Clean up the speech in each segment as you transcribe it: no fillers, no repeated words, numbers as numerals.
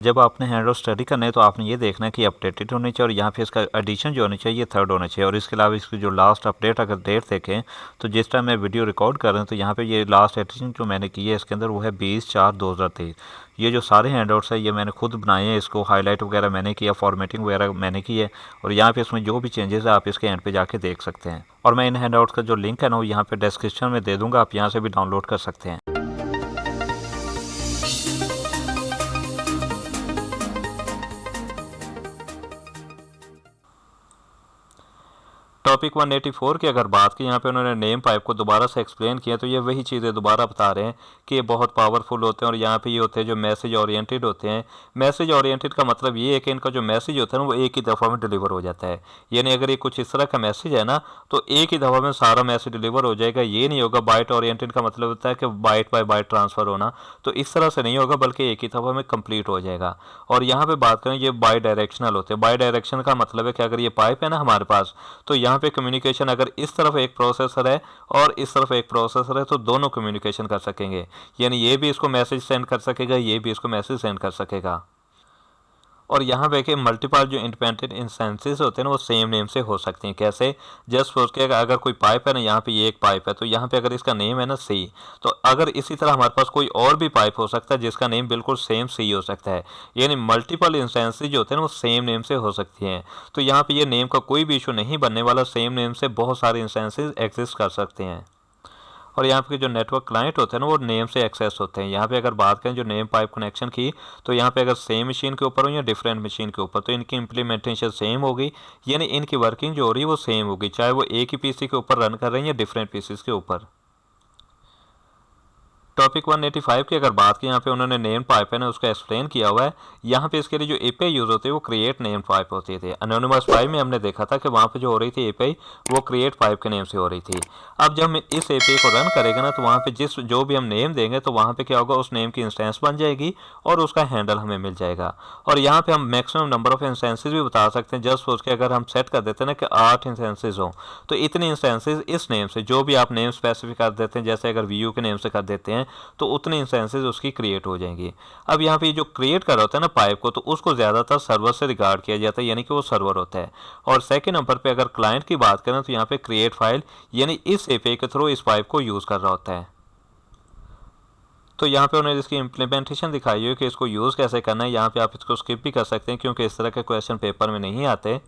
जब आपने hand out study करना है तो आपने ये देखना है कि अपडेटेड होनी चाहिए और यहाँ पे इसका एडिशन जो होनी चाहिए ये 3rd होना चाहिए। और इसके अलावा इसकी जो लास्ट अपडेट अगर डेट देखें तो जिस टाइम मैं वीडियो रिकॉर्ड कर रहा हूँ तो यहाँ पे ये लास्ट एडिशन जो मैंने की है इसके अंदर वो है 20/4/2023। ये जो सारे हैंड आउट्स है ये मैंने खुद बनाए हैं, इसको हाईलाइट वगैरह मैंने किया, फॉर्मेटिंग वगैरह मैंने की है और यहाँ पे इसमें जो भी चेंजेस है आप इसके एंड पे जाके देख सकते हैं। और मैं इन हैंड आउट्स का जो लिंक है ना वो यहाँ पे डिस्क्रिप्शन में दे दूँगा, आप यहाँ से भी डाउनलोड कर सकते हैं। टॉपिक 184 की अगर बात की, यहाँ पे उन्होंने नेम पाइप को दोबारा से एक्सप्लेन किया तो ये वही चीज़ें दोबारा बता रहे हैं कि ये बहुत पावरफुल होते हैं और यहाँ पे ये होते हैं जो मैसेज ओरिएंटेड होते हैं। मैसेज ओरिएंटेड का मतलब ये है कि इनका जो मैसेज होता है ना वो एक ही दफ़ा में डिलीवर हो जाता है। यानी अगर ये कुछ इस तरह का मैसेज है ना तो एक ही दफ़ा में सारा मैसेज डिलीवर हो जाएगा। ये नहीं होगा बाइट ओरिएंटेड का मतलब होता है कि बाइट बाय बाइट ट्रांसफ़र होना, तो इस तरह से नहीं होगा बल्कि एक ही दफ़ा में कंप्लीट हो जाएगा। और यहाँ पे बात करें ये बाई डायरेक्शनल होते हैं। बाई डायरेक्शन का मतलब है कि अगर ये पाइप है ना हमारे पास तो यहाँ पे कम्युनिकेशन अगर इस तरफ एक प्रोसेसर है और इस तरफ एक प्रोसेसर है तो दोनों कम्युनिकेशन कर सकेंगे। यानी ये भी इसको मैसेज सेंड कर सकेगा, ये भी इसको मैसेज सेंड कर सकेगा। और यहाँ पे कि मल्टीपल जो इंडिपेंडेंट इंस्टेंसेस होते हैं ना वो सेम नेम से हो सकते हैं। कैसे? जस्ट सोच के अगर कोई पाइप है ना, यहाँ पे ये एक पाइप है तो यहाँ पे अगर इसका नेम है ना सी, तो अगर इसी तरह हमारे पास कोई और भी पाइप हो सकता है जिसका नेम बिल्कुल सेम सी हो सकता है। यानी मल्टीपल इंस्टेंसेस जो होते हैं ना वो सेम नेम से हो सकती हैं। तो यहाँ पे ये नेम का कोई भी इशू नहीं बनने वाला, सेम नेम से बहुत सारे इंस्टेंसेस एग्जिस्ट कर सकते हैं। और यहाँ पे जो नेटवर्क क्लाइंट होते हैं ना वो नेम से एक्सेस होते हैं। यहाँ पे अगर बात करें जो नेम पाइप कनेक्शन की, तो यहाँ पे अगर सेम मशीन के ऊपर हो या डिफरेंट मशीन के ऊपर तो इनकी इम्प्लीमेंटेशन सेम होगी। यानी इनकी वर्किंग जो हो रही है वो सेम होगी, चाहे वो एक ही पीसी के ऊपर रन कर रहे हैं या डिफरेंट पीसीज के ऊपर। टॉपिक 185 की अगर बात की, यहाँ पे उन्होंने नेम पाइप है ना उसका एक्सप्लेन किया हुआ है। यहाँ पे इसके लिए जो एपीआई यूज होती है वो क्रिएट नेम पाइप होती थी। एनोनिमस 5 में हमने देखा था कि वहाँ पे जो हो रही थी एपीआई वो क्रिएट पाइप के नेम से हो रही थी। अब जब हम इस एपीआई को रन करेंगे ना तो वहाँ पे जो भी हम नेम देंगे तो वहाँ पे क्या होगा, उस नेम की इंस्टेंस बन जाएगी और उसका हैंडल हमें मिल जाएगा। और यहाँ पे हम मैक्सिमम नंबर ऑफ इंस्टेंसेज भी बता सकते हैं। जस्ट सोच के अगर हम सेट कर देते हैं ना कि 8 इंस्टेंसेज हो तो इतनी इंस्टेंसेज इस नेम से, जो भी आप नेम स्पेसिफिक कर देते हैं, जैसे अगर वीयू के नेम से कर देते हैं तो उतनी इंस्टेंसेज उसकी क्रिएट हो जाएंगी। अब यहाँ पे जो क्रिएट कर रहा होता है ना पाइप को, तो उसको ज़्यादातर सर्वर से रिगार्ड किया जाता है, यानी कि वो सर्वर होता है। और सेकंड नंबर पे अगर क्लाइंट की बात करें तो यहाँ पे क्रिएट फाइल यानी इस एपीआई के थ्रू इस पाइप को यूज़ कर रहा होता है। तो यहाँ पे उन्होंने इसकी इम्प्लीमेंटेशन दिखाई है कि इसको यूज़ कैसे करना है। यहाँ पे आप इसको स्किप भी कर सकते हैं क्योंकि इस तरह के क्वेश्चन पेपर में नहीं आते।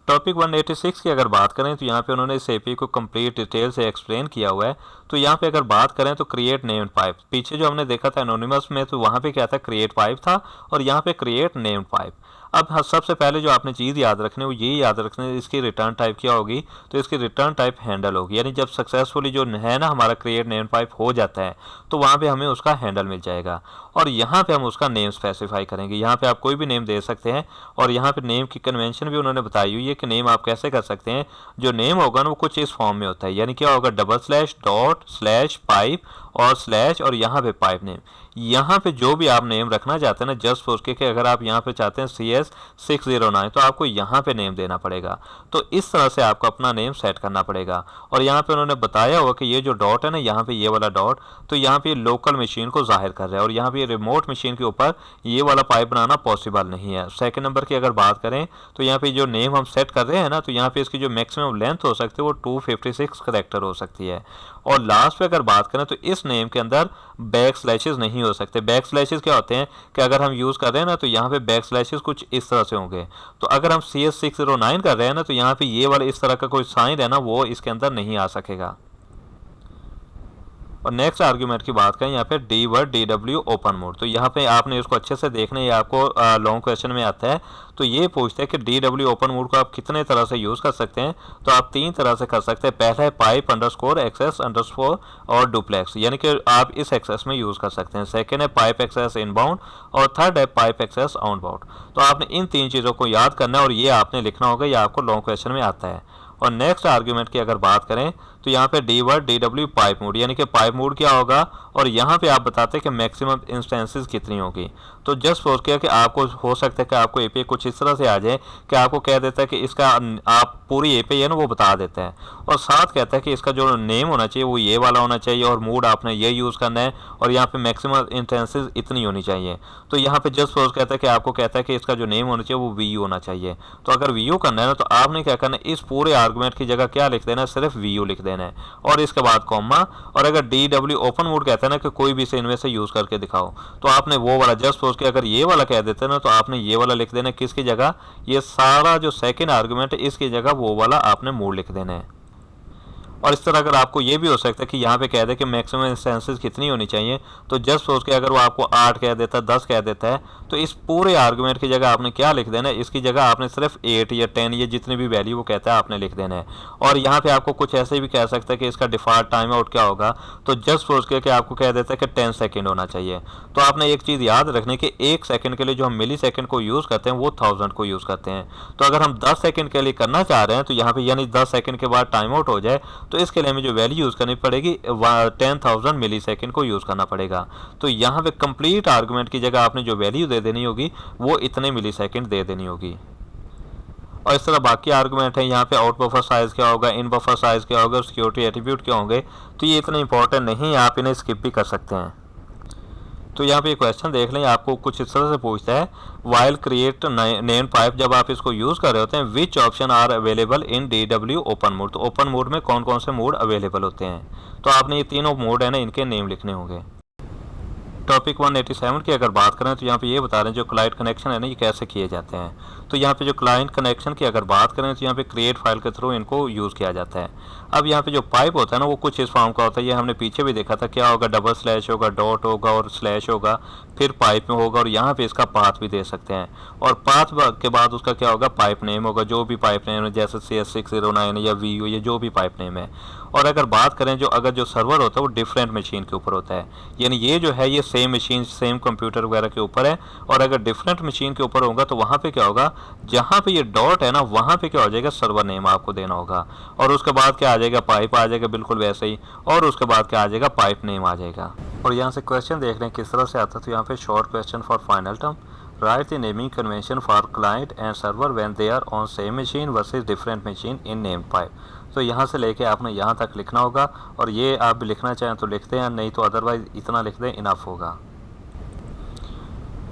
टॉपिक 186 की अगर बात करें तो यहाँ पे उन्होंने इस एपी को कंप्लीट डिटेल से एक्सप्लेन किया हुआ है। तो यहाँ पे अगर बात करें तो क्रिएट नेम्ड पाइप, पीछे जो हमने देखा था एनोनिमस में तो वहाँ पे क्या था, क्रिएट पाइप था और यहाँ पे क्रिएट नेम्ड पाइप। अब सबसे पहले जो आपने चीज़ याद रखनी है वो यही याद रखनी है, इसकी रिटर्न टाइप क्या होगी, तो इसकी रिटर्न टाइप हैंडल होगी। यानी जब सक्सेसफुली जो है ना हमारा क्रिएट नेम पाइप हो जाता है तो वहाँ पे हमें उसका हैंडल मिल जाएगा और यहाँ पे हम उसका नेम स्पेसिफाई करेंगे। यहाँ पे आप कोई भी नेम दे सकते हैं और यहाँ पे नेम की कन्वेंशन भी उन्होंने बताई हुई है कि नेम आप कैसे कर सकते हैं। जो नेम होगा ना वो कुछ इस फॉर्म में होता है, यानी क्या होगा, double slash dot slash pipe और स्लैश और यहाँ पे पाइप नेम। यहाँ पे जो भी आप नेम रखना चाहते हैं ना, जस्ट सोच के कि अगर आप यहाँ पे चाहते हैं CS609 तो आपको यहाँ पे नेम देना पड़ेगा। तो इस तरह से आपको अपना नेम सेट करना पड़ेगा। और यहाँ पे उन्होंने बताया हुआ कि ये जो डॉट है ना, यहाँ पे ये वाला डॉट, तो यहाँ पे लोकल मशीन को जाहिर कर रहा है और यहाँ पे रिमोट मशीन के ऊपर ये वाला पाइप बनाना पॉसिबल नहीं है। सेकंड नंबर की अगर बात करें तो यहाँ पे जो नेम हम सेट कर रहे हैं ना, तो यहाँ पे इसकी जो मैक्सिमम लेंथ हो सकती है वो 256 करैक्टर हो सकती है। और लास्ट पे अगर बात करें तो इस नेम के अंदर बैक स्लैशेस नहीं हो सकते। बैक स्लैशेस क्या होते हैं कि अगर हम यूज़ कर रहे हैं ना तो यहाँ पे बैक स्लैशेस कुछ इस तरह से होंगे। तो अगर हम CS609 कर रहे हैं ना तो यहाँ पे ये वाला इस तरह का कोई साइन है ना वो इसके अंदर नहीं आ सकेगा। और नेक्स्ट आर्ग्यूमेंट की बात करें यहाँ पे D word DW open mode, तो यहाँ पे आपने इसको अच्छे से देखना है, ये आपको लॉन्ग क्वेश्चन में आता है। तो ये पूछते हैं कि DW ओपन मोड को आप कितने तरह से यूज़ कर सकते हैं, तो आप 3 तरह से कर सकते हैं। पहला है पाइप अंडरस्कोर एक्सेस अंडरस्कोर और डुप्लेक्स, यानी कि आप इस एक्सेस में यूज़ कर सकते हैं। सेकेंड है पाइप एक्सेस इनबाउंड और थर्ड है पाइप एक्सेस आउटबाउंड। तो आपने इन 3 चीज़ों को याद करना है और ये आपने लिखना होगा, ये आपको लॉन्ग क्वेश्चन में आता है। और नेक्स्ट आर्ग्यूमेंट की अगर बात करें तो यहाँ पे D word DW pipe mode, यानी कि पाइप मोड क्या होगा, और यहाँ पे आप बताते हैं कि मैक्सिमम इंस्टेंसेस कितनी होगी। तो जस्ट सोच किया कि आपको हो सकता है कि आपको एपीआई कुछ इस तरह से आ जाए कि आपको कह देता है कि इसका आप पूरी एपीआई है ना वो बता देता है, और साथ कहता है कि इसका जो नेम होना चाहिए वो ये वाला होना चाहिए, और मोड आपने ये यूज़ करना है, और यहाँ पे मैक्सिमम इंटेंसिस इतनी होनी चाहिए। तो यहाँ पे जस्ट सोच कहता है कि आपको कहता है कि इसका जो नेम होना चाहिए वो वीयू होना चाहिए। तो अगर वीयू करना है ना, तो आपने क्या करना है, इस पूरे आर्गुमेंट की जगह क्या लिख देना है, सिर्फ वीयू लिख देना है, और इसके बाद कॉमा। और अगर DW ओपन मोड कहता है ना कि कोई भी से इनमें से यूज़ करके दिखाओ, तो आपने वो वाला जस्ट सोच के अगर ये वाला कह देते हैं ना, तो आपने ये वाला लिख देना है किसकी जगह, ये सारा जो सेकेंड आर्गुमेंट है इसकी जगह वो वाला आपने मोड लिख देना है। और इस तरह अगर आपको ये भी हो सकता है कि यहाँ पे कह दे कि मैक्सिमम इंस्टेंसेस कितनी होनी चाहिए, तो जस्ट सोच के अगर वो आपको 8 कह देता है, 10 कह देता है, तो इस पूरे आर्गुमेंट की जगह आपने क्या लिख देना है, इसकी जगह आपने सिर्फ 8 या 10 या जितनी भी वैल्यू वो कहता है आपने लिख देना है। और यहाँ पे आपको कुछ ऐसे भी कह सकता है कि इसका डिफ़ॉल्ट टाइम आउट क्या होगा, तो जस्ट सोच के कि आपको कह देता है कि 10 सेकेंड होना चाहिए। तो आपने एक चीज़ याद रखनी कि 1 सेकेंड के लिए जो हम मिली सेकेंड को यूज़ करते हैं वो 1000 को यूज़ करते हैं। तो अगर हम 10 सेकेंड के लिए करना चाह रहे हैं, तो यहाँ पे यानी 10 सेकेंड के बाद टाइम आउट हो जाए, तो इसके लिए हमें जो वैल्यू यूज़ करनी पड़ेगी 10,000 मिली सेकेंड को यूज़ करना पड़ेगा। तो यहाँ पे कंप्लीट आर्गुमेंट की जगह आपने जो वैल्यू दे देनी होगी वो इतने मिली सेकेंड दे देनी होगी। और इस तरह बाकी आर्गुमेंट है, यहाँ पे आउट बफर साइज़ क्या होगा, इन बफर साइज़ क्या होगा, सिक्योरिटी एट्रीब्यूट क्या होंगे, तो ये इतने इंपॉर्टेंट नहीं है, आप इन्हें स्किप भी कर सकते हैं। तो यहाँ पे क्वेश्चन देख लें, आपको कुछ इस तरह से पूछता है, वाइल क्रिएट नेम पाइप, जब आप इसको यूज़ कर रहे होते हैं, which option are available in DW open mode, तो ओपन मोड में कौन कौन से मोड अवेलेबल होते हैं। तो आपने ये तीनों मोड है ना, इनके नेम लिखने होंगे। टॉपिक 187 की अगर बात करें, तो यहाँ पे ये बता रहे हैं जो क्लाइंट कनेक्शन है ना ये कैसे किए जाते हैं। तो यहाँ पे जो क्लाइंट कनेक्शन की अगर बात करें, तो यहाँ पे क्रिएट फाइल के थ्रू इनको यूज़ किया जाता है। अब यहाँ पे जो पाइप होता है ना वो कुछ इस फॉर्म का होता है, ये हमने पीछे भी देखा था, क्या होगा, डबल स्लैश होगा, डॉट होगा और स्लैश होगा, फिर पाइप में होगा, और यहाँ पे इसका पाथ भी दे सकते हैं, और पाथ के बाद उसका क्या होगा, पाइप नेम होगा, जो भी पाइप नेम है, जैसे CS609 या VU या जो भी पाइप नेम है। और अगर बात करें अगर जो सर्वर होता है वो डिफरेंट मशीन के ऊपर होता है, यानी ये जो है ये सेम मशीन सेम कंप्यूटर वगैरह के ऊपर है, और अगर डिफरेंट मशीन के ऊपर होगा तो वहाँ पे क्या होगा, जहाँ पे ये डॉट है ना वहाँ पे क्या हो जाएगा, सर्वर नेम आपको देना होगा, और उसके बाद क्या आ जाएगा, पाइप आ जाएगा बिल्कुल वैसे ही, और उसके बाद क्या आ जाएगा, पाइप नेम आ जाएगा। और यहाँ से क्वेश्चन देख रहे हैं किस तरह से आता है। तो यहाँ पे short question for final term, right the naming convention for client and server when they are on same machine versus different machine in name pipe. तो यहाँ से लेके आपने यहाँ तक लिखना होगा, और ये आप भी लिखना चाहें तो लिखते हैं, नहीं तो अदरवाइज इतना लिख दें, इनफ होगा।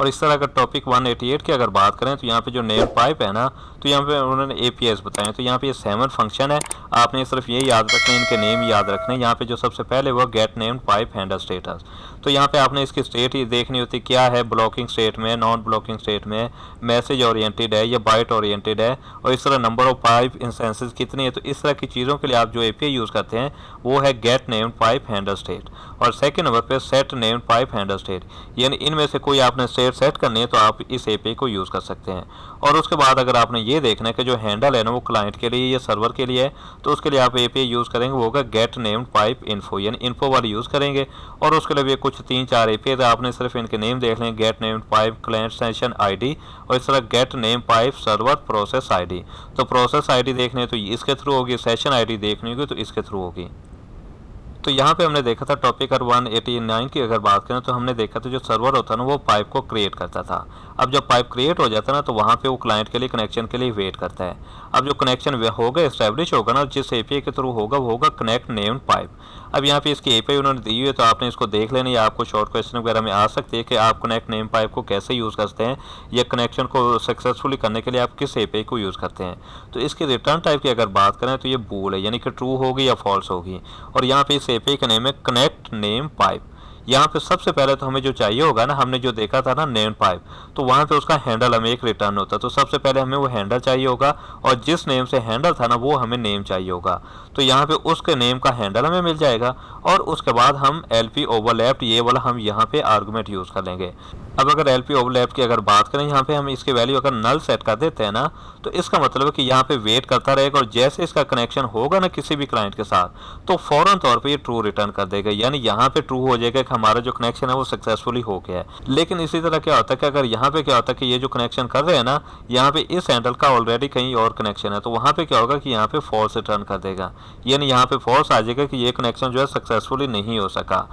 और इस तरह अगर टॉपिक 188 की अगर बात करें, तो यहाँ पे जो नेम पाइप है ना, तो यहाँ पे उन्होंने APIs बताए। तो यहाँ पे ये 7 फंक्शन है, आपने सिर्फ ये याद रखना है, इनके नेम याद रखने। यहाँ पे जो सबसे पहले वो gate name pipe handle status, तो यहाँ पे आपने इसकी स्टेट ही देखनी होती क्या है, ब्लॉकिंग स्टेट में, नॉन ब्लॉकिंग स्टेट में, मैसेज ओरिएंटेड है या बाइट ओरिएंटेड है, और इस तरह नंबर ऑफ पाइप इंस्टेंसेस कितनी है। तो इस तरह की चीज़ों के लिए आप जो API यूज़ करते हैं वो है gate name pipe handle state. और सेकेंड नंबर पे set name pipe handle state, यानी इनमें से कोई आपने स्टेट सेट करनी है तो आप इस API को यूज़ कर सकते हैं। और उसके बाद अगर आपने ये देखना है कि जो हैंडल है ना वो क्लाइंट के लिए या सर्वर के लिए है, तो उसके लिए आप API यूज़ करेंगे, वो होगा गेट नेम पाइप इन्फो, यानी इन्फो वाली यूज़ करेंगे। और उसके लिए भी कुछ 3-4 API तो आपने सिर्फ इनके नेम देख लें, gate name pipe client session ID, और इस तरह gate name pipe server process ID। तो प्रोसेस ID देखने तो इसके थ्रू होगी, सेशन ID देखनी होगी तो इसके थ्रू होगी। तो यहाँ पे हमने देखा था टॉपिक 189 की अगर बात करें, तो हमने देखा था जो सर्वर होता है ना वो पाइप को क्रिएट करता था। अब जब पाइप क्रिएट हो जाता है ना, तो वहाँ पे वो क्लाइंट के लिए कनेक्शन के लिए वेट करता है। अब जो कनेक्शन होगा इस्टेब्लिश होगा ना, जिस API के थ्रू होगा वो होगा कनेक्ट नेम्ड पाइप। अब यहाँ पे इसकी API उन्होंने दी हुई है, तो आपने इसको देख लेना, या आपको शॉर्ट क्वेश्चन वगैरह में आ सकती है कि आप कनेक्ट नेम पाइप को कैसे यूज़ करते हैं, या कनेक्शन को सक्सेसफुली करने के लिए आप किस API को यूज़ करते हैं। तो इसकी रिटर्न टाइप की अगर बात करें तो ये बूल है, यानी कि ट्रू होगी या फॉल्स होगी। और यहाँ पे इस API का नेम है कनेक्ट नेम पाइप। यहाँ पे सबसे पहले तो हमें जो चाहिए होगा ना, हमने जो देखा था ना नेम पाइप, तो वहाँ पे उसका हैंडल हमें एक रिटर्न होता है। तो सबसे पहले हमें वो हैंडल चाहिए होगा, और जिस नेम से हैंडल था ना वो हमें नेम चाहिए होगा। तो यहाँ पे उसके नेम का हैंडल हमें मिल जाएगा, और उसके बाद हम LP ओवरलैप्ड ये वाला हम यहाँ पे आर्गुमेंट यूज़ कर लेंगे। अब अगर LP ओवरलैप की अगर बात करें, यहाँ पे हम इसकी वैल्यू अगर नल सेट कर देते हैं ना, तो इसका मतलब है कि यहाँ पे वेट करता रहेगा, और जैसे इसका कनेक्शन होगा ना किसी भी क्लाइंट के साथ, तो फौरन तौर पे ये ट्रू रिटर्न कर देगा। यानी यहाँ पे ट्रू हो जाएगा कि हमारा जो कनेक्शन है वो सक्सेसफुली हो गया है। लेकिन इसी तरह क्या होता है कि अगर यहाँ पे क्या होता है कि ये जो कनेक्शन कर रहे हैं ना, यहाँ पे इस हैंडल का ऑलरेडी कहीं और कनेक्शन है, तो वहाँ पे क्या होगा कि यहाँ पे फॉल्स रिटर्न कर देगा, यानी यहाँ पे फॉल्स आ जाएगा कि ये कनेक्शन जो है सक्सेसफुली नहीं हो सका।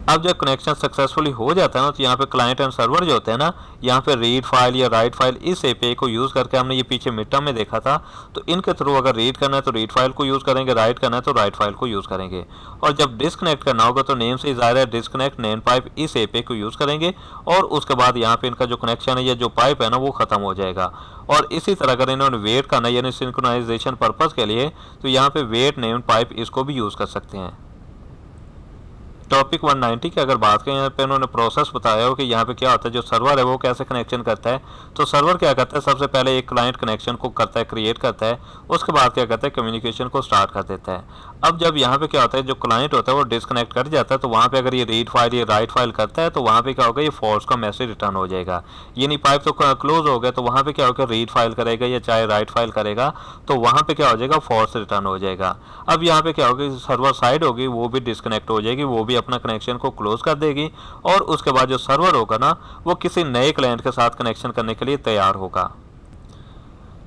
अब जब कनेक्शन सक्सेसफुली हो जाता है ना, तो यहाँ पे क्लाइंट एंड सर्वर जो होते हैं ना, यहाँ पे रीड फाइल या राइट फाइल, इस एपीआई को यूज़ करके हमने ये पीछे मिड टर्म में देखा था, तो इनके थ्रू अगर रीड करना है तो रीड फाइल को यूज़ करेंगे, राइट करना है तो राइट फाइल को यूज़ करेंगे। और जब डिस्कनेक्ट करना होगा तो नेम से ज़ाहिर है डिस्कनेक्ट नेम पाइप, इस एपीआई को यूज़ करेंगे और उसके बाद यहाँ पे इनका जो कनेक्शन है या जो पाइप है ना वो ख़त्म हो जाएगा। और इसी तरह अगर इन्होंने वेट करना है यानी सिंक्रोनाइजेशन पर्पज़ के लिए, तो यहाँ पे वेट नेम पाइप इसको भी यूज़ कर सकते हैं। टॉपिक 190 की अगर बात करें, यहाँ पे इन्होंने प्रोसेस बताया हो कि यहाँ पे क्या होता है, जो सर्वर है वो कैसे कनेक्शन करता है। तो सर्वर क्या करता है, सबसे पहले एक क्लाइंट कनेक्शन को करता है, क्रिएट करता है, उसके बाद क्या करता है, कम्युनिकेशन को स्टार्ट कर देता है। अब जब यहाँ पे क्या होता है, जो क्लाइंट होता है वो डिस्कनेक्ट कर जाता है, तो वहाँ पे अगर ये रीड फाइल या राइट फाइल करता है तो वहाँ पे क्या होगा, ये फॉल्स का मैसेज रिटर्न हो जाएगा, यानी पाइप तो क्लोज हो गया, तो वहाँ पे क्या होगा, रीड फाइल करेगा या चाहे राइट फाइल करेगा तो वहाँ पे क्या हो जाएगा, फॉल्स रिटर्न हो जाएगा। अब यहाँ पे क्या होगा, सर्वर साइड होगी वो भी डिस्कनेक्ट हो जाएगी, वो भी अपना कनेक्शन को क्लोज कर देगी और उसके बाद जो सर्वर होगा ना वो किसी नए क्लाइंट के साथ कनेक्शन करने के लिए तैयार होगा।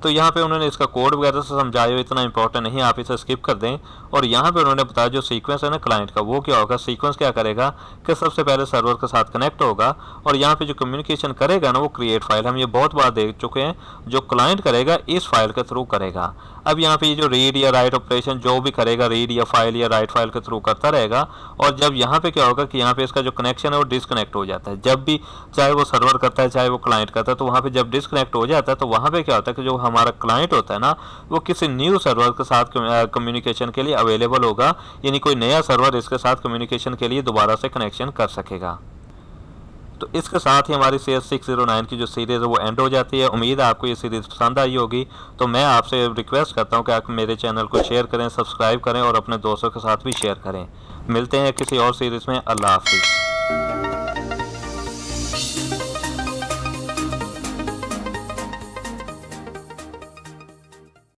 तो यहाँ पे उन्होंने इसका कोड वगैरह से समझाया, इतना इंपॉर्टेंट नहीं, आप इसे स्किप कर दें। और यहाँ पे उन्होंने बताया जो सीक्वेंस है ना क्लाइंट का, वो क्या होगा, सीक्वेंस क्या करेगा कि सबसे पहले सर्वर के साथ कनेक्ट होगा और यहाँ पे जो कम्युनिकेशन करेगा ना वो क्रिएट फाइल, हम ये बहुत बार देख चुके हैं, जो क्लाइंट करेगा इस फाइल के थ्रू करेगा। अब यहाँ पे ये जो रीड या राइट ऑपरेशन जो भी करेगा, रीड या फाइल या राइट फाइल के थ्रू करता रहेगा। और जब यहाँ पे क्या होगा कि यहाँ पे इसका जो कनेक्शन है वो डिस्कनेक्ट हो जाता है, जब भी चाहे वो सर्वर करता है चाहे वो क्लाइंट करता है, तो वहाँ पे जब डिस्कनेक्ट हो जाता है तो वहाँ पे क्या होता है कि जो हमारा क्लाइंट होता है ना वो किसी न्यू सर्वर के साथ कम्युनिकेशन के लिए अवेलेबल होगा, यानी कोई नया सर्वर इसके साथ कम्युनिकेशन के लिए दोबारा से कनेक्शन कर सकेगा। तो इसके साथ ही हमारी CS 609 की जो सीरीज़ है वो एंड हो जाती है। उम्मीद है आपको ये सीरीज़ पसंद आई होगी। तो मैं आपसे रिक्वेस्ट करता हूँ कि आप मेरे चैनल को शेयर करें, सब्सक्राइब करें और अपने दोस्तों के साथ भी शेयर करें। मिलते हैं किसी और सीरीज़ में। अल्लाह हाफिज़।